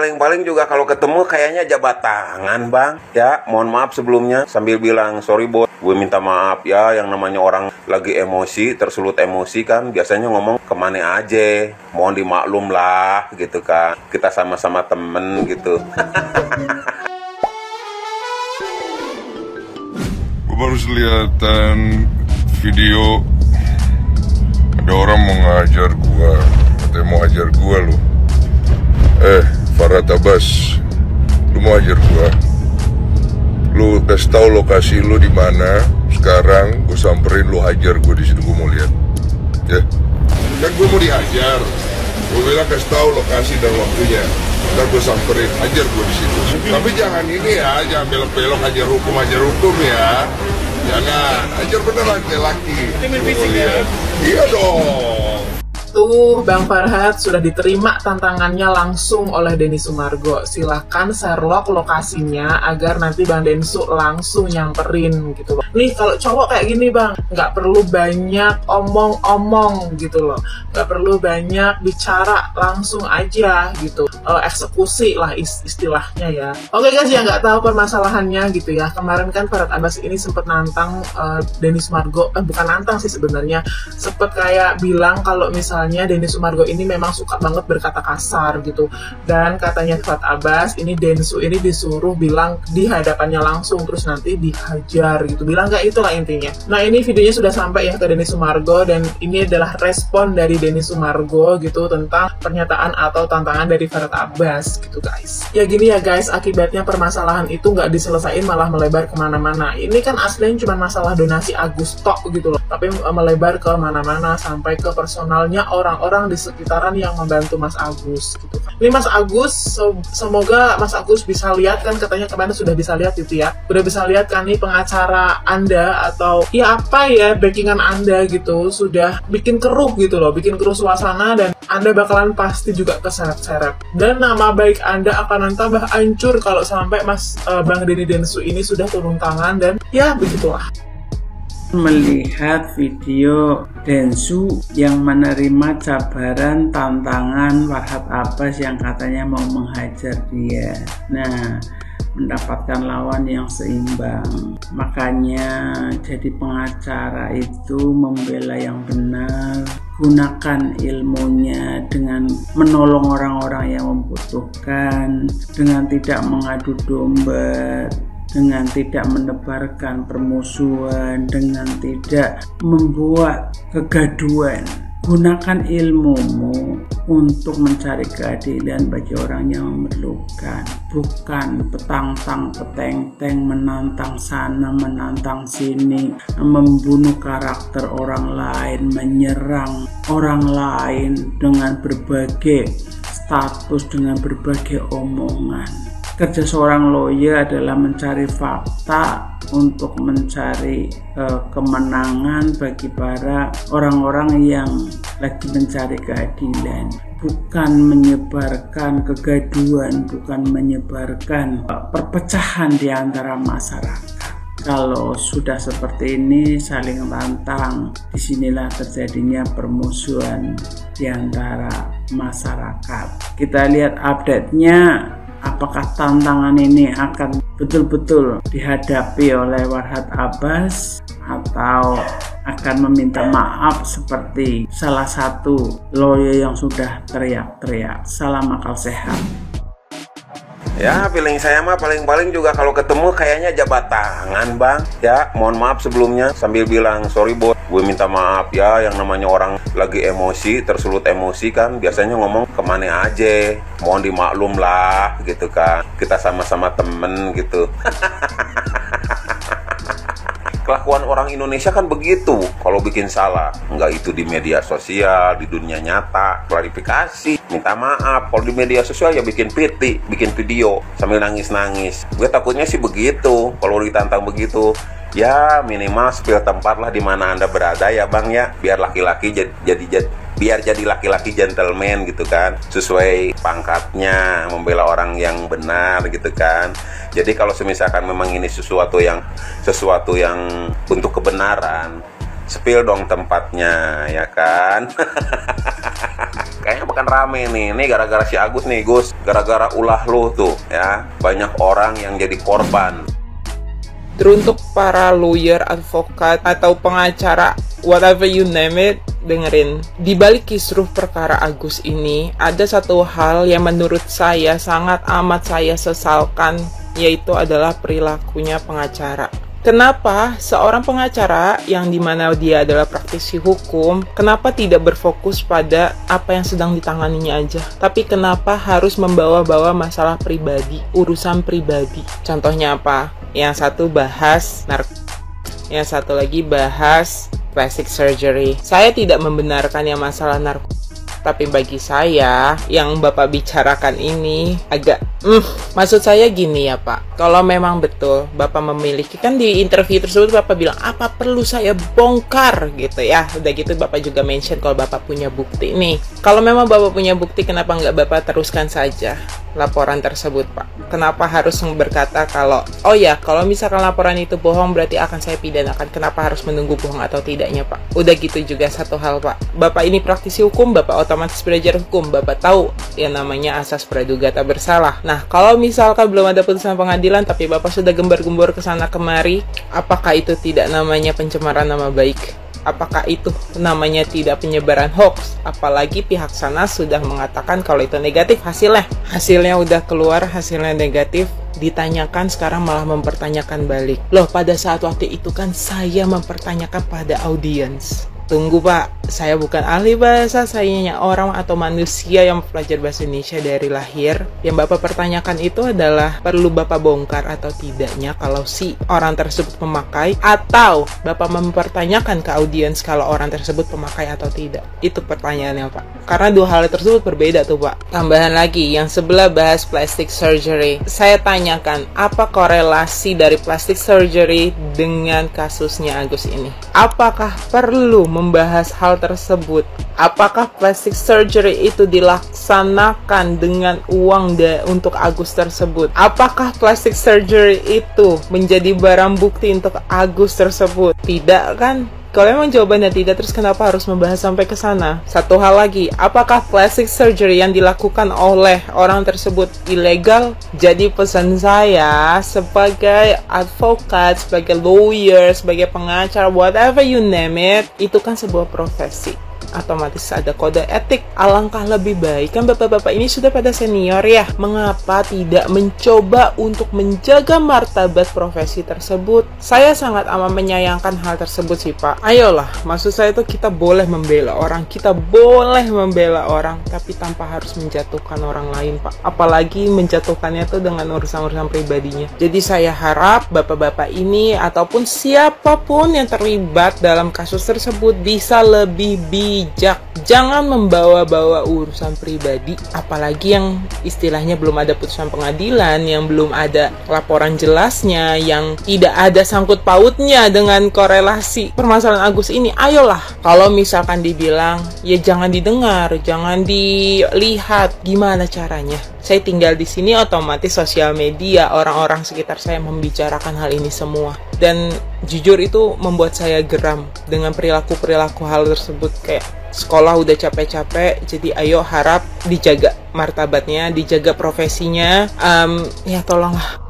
paling-paling juga kalau ketemu kayaknya jabat tangan, Bang. Ya, mohon maaf sebelumnya sambil bilang sorry bos. Gue minta maaf ya, yang namanya orang lagi emosi, tersulut emosi kan biasanya ngomong kemana aja. Mohon dimaklum lah gitu kan. Kita sama-sama temen gitu. Gue baru kelihatan video ada orang mau ngajar gua, katanya mau ajar gua lu. Farhad Abbas, lu mau ajar gua? Lu kasih tahu lokasi lu di mana sekarang, gua samperin, lu hajar gua di situ, gua mau lihat. Ya, kan gua mau dihajar. Gua bilang kasih tahu lokasi dan waktunya. Ntar gua samperin, hajar gua di situ. Tapi jangan ini ya, jangan belok-belok hajar hukum ya. Jangan, ajar bener laki-laki. Iya dong. Tuh, Bang Farhad sudah diterima tantangannya langsung oleh Denny Sumargo. Silahkan Sherlock lokasinya agar nanti Bang Densu langsung nyamperin gitu loh. Nih kalau cowok kayak gini Bang, nggak perlu banyak omong-omong gitu loh. Nggak perlu banyak bicara, langsung aja gitu. Eksekusi lah istilahnya ya. Oke guys, yang nggak tahu permasalahannya gitu ya. Kemarin kan Farhad Abbas ini sempet nantang Denny Sumargo, bukan nantang sih sebenarnya. Sempet kayak bilang kalau misalnya Denny Sumargo ini memang suka banget berkata kasar gitu, dan katanya Farhad Abbas ini Densu ini disuruh bilang di hadapannya langsung terus nanti dihajar gitu, bilang nggak, itulah intinya. Nah ini videonya sudah sampai ya ke Denny Sumargo, dan ini adalah respon dari Denny Sumargo gitu tentang pernyataan atau tantangan dari Farhad Abbas gitu guys. Ya gini ya guys, akibatnya permasalahan itu nggak diselesain malah melebar kemana-mana. Ini kan aslinya cuma masalah donasi Agus tok gitu loh, tapi melebar ke mana-mana sampai ke personalnya orang-orang di sekitaran yang membantu Mas Agus gitu kan. Ini Mas Agus, semoga Mas Agus bisa lihat kan, katanya kemarin sudah bisa lihat gitu ya. Udah bisa lihat kan nih pengacara Anda atau ya apa ya backingan Anda gitu sudah bikin keruh gitu loh, bikin keruh suasana, dan Anda bakalan pasti juga keseret-seret. Dan nama baik Anda akan tambah hancur kalau sampai Bang Denny Densu ini sudah turun tangan, dan ya begitulah. Melihat video Densu yang menerima cabaran tantangan Farhad Abbas yang katanya mau menghajar dia. Nah, mendapatkan lawan yang seimbang. Makanya jadi pengacara itu membela yang benar, gunakan ilmunya dengan menolong orang-orang yang membutuhkan, dengan tidak mengadu domba, dengan tidak menebarkan permusuhan, dengan tidak membuat kegaduhan. Gunakan ilmumu untuk mencari keadilan bagi orang yang memerlukan, bukan petang-peteng menantang sana menantang sini, membunuh karakter orang lain, menyerang orang lain dengan berbagai status, dengan berbagai omongan. Kerja seorang lawyer adalah mencari fakta untuk mencari kemenangan bagi para orang-orang yang lagi mencari keadilan, bukan menyebarkan kegaduhan, bukan menyebarkan perpecahan di antara masyarakat. Kalau sudah seperti ini saling tantang, disinilah terjadinya permusuhan di antara masyarakat. Kita lihat update-nya. Apakah tantangan ini akan betul-betul dihadapi oleh Farhad Abbas atau akan meminta maaf seperti salah satu lawyer yang sudah teriak-teriak? Salam akal sehat. Ya, feeling saya mah paling-paling juga kalau ketemu kayaknya jabat tangan, Bang. Ya, mohon maaf sebelumnya sambil bilang sorry bos. Gue minta maaf ya, yang namanya orang lagi emosi, tersulut emosi kan biasanya ngomong kemana aja. Mohon dimaklum lah gitu kan. Kita sama-sama temen gitu. Kelakuan orang Indonesia kan begitu. Kalau bikin salah, nggak itu di media sosial, di dunia nyata, klarifikasi, minta maaf. Kalau di media sosial ya bikin PT, bikin video sambil nangis-nangis. Gue takutnya sih begitu. Kalau ditantang begitu, ya minimal spill tempat lah di mana Anda berada ya Bang ya. Biar laki-laki biar jadi laki-laki gentleman gitu kan, sesuai pangkatnya, membela orang yang benar gitu kan. Jadi kalau misalkan memang ini sesuatu yang untuk kebenaran, spill dong tempatnya ya kan. kayaknya makan rame nih. Nih gara-gara si Agus nih, Gus. Gara-gara ulah lu tuh ya, banyak orang yang jadi korban. Teruntuk para lawyer, advokat, atau pengacara, whatever you name it, dengerin. Di balik kisruh perkara Agus ini, ada satu hal yang menurut saya sangat amat saya sesalkan, yaitu adalah perilakunya pengacara. Kenapa seorang pengacara yang dimana dia adalah praktisi hukum, kenapa tidak berfokus pada apa yang sedang ditanganinya aja? Tapi kenapa harus membawa-bawa masalah pribadi, urusan pribadi? Contohnya apa? Yang satu bahas yang satu lagi bahas plastic surgery. Saya tidak membenarkan yang masalah narkoba. Tapi bagi saya, yang Bapak bicarakan ini agak maksud saya gini ya Pak, kalau memang betul Bapak memiliki, kan di interview tersebut Bapak bilang, apa perlu saya bongkar gitu ya. Udah gitu Bapak juga mention kalau Bapak punya bukti nih. Kalau memang Bapak punya bukti, kenapa nggak Bapak teruskan saja laporan tersebut Pak? Kenapa harus berkata kalau, oh ya, kalau misalkan laporan itu bohong berarti akan saya pidanakan. Kenapa harus menunggu bohong atau tidaknya Pak? Udah gitu juga satu hal Pak, Bapak ini praktisi hukum, Bapak otomatis belajar hukum, Bapak tahu yang namanya asas praduga tak bersalah. Nah, kalau misalkan belum ada putusan pengadilan tapi Bapak sudah gembar-gembor ke sana kemari, apakah itu tidak namanya pencemaran nama baik? Apakah itu namanya tidak penyebaran hoax? Apalagi pihak sana sudah mengatakan kalau itu negatif hasilnya. Hasilnya udah keluar, hasilnya negatif, ditanyakan sekarang malah mempertanyakan balik. Loh, pada saat waktu itu kan saya mempertanyakan pada audiens. Tunggu Pak, saya bukan ahli bahasa, saya hanya orang atau manusia yang belajar bahasa Indonesia dari lahir. Yang Bapak pertanyakan itu adalah perlu Bapak bongkar atau tidaknya kalau si orang tersebut memakai, atau Bapak mempertanyakan ke audiens kalau orang tersebut pemakai atau tidak. Itu pertanyaannya Pak. Karena dua hal tersebut berbeda tuh Pak. Tambahan lagi, yang sebelah bahas plastic surgery. Saya tanyakan, apa korelasi dari plastic surgery dengan kasusnya Agus ini? Apakah perlu membahas hal tersebut? Apakah plastic surgery itu dilaksanakan dengan uang untuk Agus tersebut? Apakah plastic surgery itu menjadi barang bukti untuk Agus tersebut? Tidak kan? Kalau memang jawabannya tidak, terus kenapa harus membahas sampai ke sana? Satu hal lagi, apakah plastic surgery yang dilakukan oleh orang tersebut ilegal? Jadi pesan saya sebagai advokat, sebagai lawyer, sebagai pengacara, whatever you name it, itu kan sebuah profesi. Otomatis ada kode etik. Alangkah lebih baik, kan bapak-bapak ini sudah pada senior ya, mengapa tidak mencoba untuk menjaga martabat profesi tersebut? Saya sangat amat menyayangkan hal tersebut sih Pak. Ayolah, maksud saya itu kita boleh membela orang, tapi tanpa harus menjatuhkan orang lain Pak. Apalagi menjatuhkannya itu dengan urusan-urusan pribadinya. Jadi saya harap bapak-bapak ini ataupun siapapun yang terlibat dalam kasus tersebut bisa lebih bijak. Jangan membawa-bawa urusan pribadi, apalagi yang istilahnya belum ada putusan pengadilan, yang belum ada laporan jelasnya, yang tidak ada sangkut pautnya dengan korelasi permasalahan Agus ini. Ayolah, kalau misalkan dibilang ya jangan didengar, jangan dilihat, gimana caranya? Saya tinggal di sini, otomatis sosial media, orang-orang sekitar saya membicarakan hal ini semua. Dan jujur itu membuat saya geram dengan perilaku-perilaku hal tersebut. Kayak sekolah udah capek-capek, jadi ayo harap dijaga martabatnya, dijaga profesinya. Ya tolonglah